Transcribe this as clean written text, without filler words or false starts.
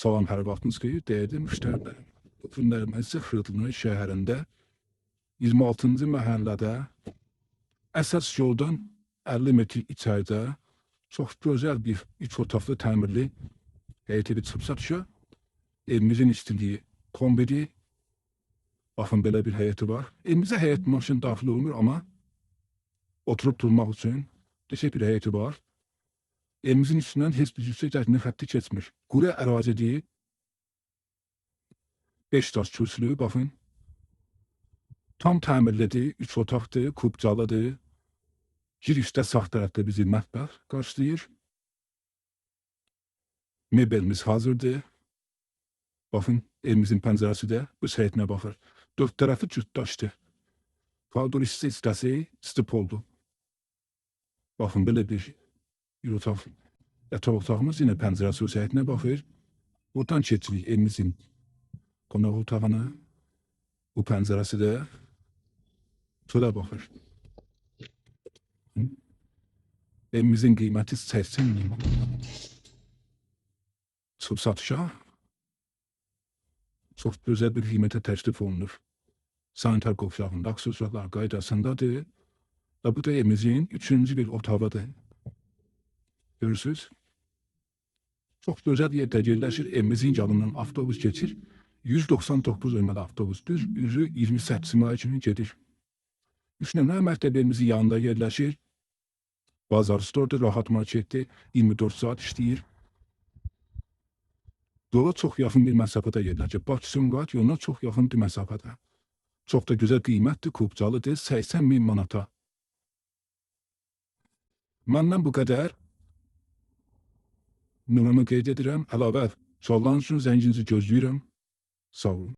Salam, hər vaxtınız xeyir, dəyərli müştərilərim. Bu günlərimizdə Xırdalı şəhərində 26-cı məhəllədə əsas yoldan 50 metr içəridə çox gözəl bir 3 otaqlı təmirli həyət evi çıxıb satışa. Evimizin istiliyi kombiri, baxın belə bir həyəti var. Evimizə həyət maşın daxil olmur, amma oturub durmaq üçün desək bir həyəti var. Evimizin üstündən heç bir yüksək dərinlik xətti keçmir. Quru ərazidir. 5 daş kürsülü, baxın. Tam təmirlidir, 3 otaqdır, kubcalıdır. Girişdə sağ tərəfdə bizi mətbəx qarşılayır. Mebelimiz hazırdır. Baxın, evimizin pəncərəsi də bu həyətinə baxır. 4 tərəfi cütdaşdır. Kaldırı hissəsi stip oldu. Baxın, belə bir otaq. Yataq otağımız yine pəncərəsi öz həyətinə baxır. Buradan keçirik evimizin qonaq otağına. Bu pəncərəsi də çölə baxır. Evimizin qiyməti 80 milyon. Çıxıb satışa çox gözəl bir qiymətə təklif olunur. Sanitar qovşağında aksesuarlar qaydasındadır. Və bu da evimizin 3-cü bir otağıdır. Görürsünüz. Çox gözəl yerdə yerləşir. Evimizin yanından avtobus keçir. 199 nömrəli avtobusdur. Üzü 28 may kimi gedir. 3 nömrəli məktəbimizin yanında yerləşir. Bazar stordur, rahat marketdir. 24 saat işləyir. Yola çox yaxın bir məsafədə yerləşir. Bakı-Sumqayıt yoluna çox yaxın bir məsafədə. Çox da gözəl qiymətdir, kubcalıdır. 80 min manata. Məndən bu qədər. Nömrəmi qeyd edirəm. Əlavə suallarınız üçün zənginizi gözləyirəm. Sağ olun.